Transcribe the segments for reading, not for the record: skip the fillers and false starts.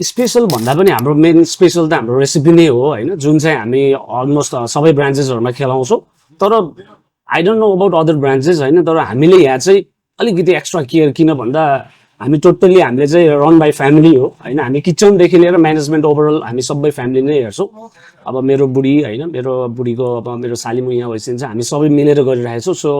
Special भन्दा पनि हाम्रो मेन स्पेसल त हाम्रो रेसिपी नै हो हैन, जुन चाहिँ हामी अलमोस्ट सबै ब्रान्चेसहरुमा खेलाउँछौँ। तर I don't know about other branches हैन, तर हामीले यहाँ चाहिँ अलिकति एक्स्ट्रा केयर किन भन्दा हामी टोटल्ली हामीले चाहिँ रन बाई फ्यामिली हो हैन। हामी किचनदेखि लिएर म्यानेजमेन्ट ओभरअल हामी सबै फ्यामिली नै हेर्छौँ। अब मेरो बुढी हैन, मेरो बुढीको अब मेरो साली मुही यहाँ भइसकिन्छ, हामी सबै मिलेर गरिरहेको छौँ। So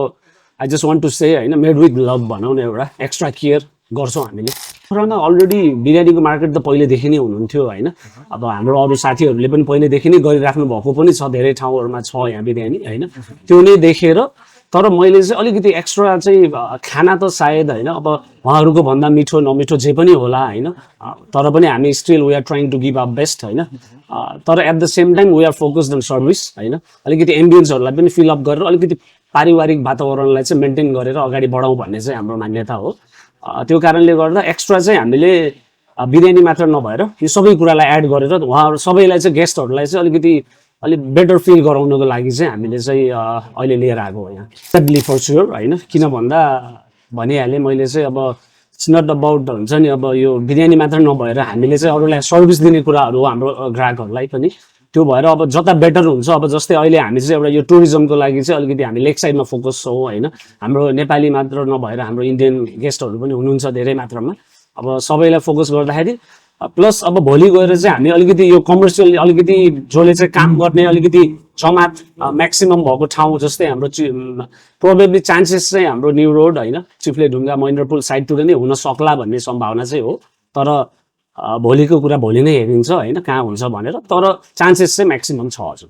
I just want to say हैन, मेड विथ लभ भनौँ न, एउटा एक्स्ट्रा केयर गर्छौँ हामीले। पुरानो अलरेडी बिरयानीको मार्केट त पहिलेदेखि नै हुनुहुन्थ्यो हैन। अब हाम्रो अरू साथीहरूले पनि पहिलेदेखि नै गरिराख्नु भएको पनि छ, धेरै ठाउँहरूमा छ यहाँ बिरयानी हैन। त्यो नै देखेर तर मैले चाहिँ अलिकति एक्स्ट्रा चाहिँ खाना त सायद हैन, अब उहाँहरूको भन्दा मिठो नमिठो जे पनि होला हैन, तर पनि हामी still we are trying to give our best हैन। तर at the same time we are focused on service हैन। अलिकति एम्बियन्सहरूलाई पनि फिल अप गरेर अलिकति पारिवारिक वातावरणलाई चाहिँ मेन्टेन गरेर अगाडि बढाउँ भन्ने चाहिँ हाम्रो मान्यता हो। त्यो कारणले गर्दा एक्स्ट्रा चाहिँ हामीले बिरयानी मात्र नभएर यो सबै कुरालाई एड गरेर उहाँहरू सबैलाई चाहिँ गेस्टहरूलाई चाहिँ अलिकति अलिक बेटर फिल गराउनको लागि चाहिँ हामीले चाहिँ अहिले लिएर आएको हो यहाँ। एब्सोल्युटली फर स्योर हैन, किन भन्दा भनिहालेँ मैले चाहिँ अब इट्स नट अबाउट हुन्छ नि, अब यो बिरयानी मात्र नभएर हामीले चाहिँ अरूलाई सर्भिस दिने कुराहरू हो हाम्रो ग्राहकहरूलाई पनि। त्यो भएर अब जता बेटर हुन्छ, अब जस्तै अहिले हामी चाहिँ एउटा यो टुरिज्मको लागि चाहिँ अलिकति हामी लेक साइडमा फोकस छौँ हैन। हाम्रो नेपाली मात्र नभएर हाम्रो इन्डियन गेस्टहरू पनि हुनुहुन्छ धेरै मात्रामा। अब सबैलाई फोकस गर्दाखेरि प्लस अब भोलि गएर चाहिँ हामी अलिकति यो कमर्सियल अलिकति जसले चाहिँ काम गर्ने अलिकति जमात म्याक्सिमम भएको ठाउँ, जस्तै हाम्रो प्रोबेबली चान्सेस चाहिँ हाम्रो न्यू रोड हैन, चिफ्ले ढुङ्गा महेन्द्रपुल साइडतिर नै हुन सक्ला भन्ने सम्भावना चाहिँ हो। तर भोलिको कुरा भोलि नै हेरिन्छ हैन, कहाँ हुन्छ भनेर, तर चान्सेस चाहिँ म्याक्सिमम छ हजुर।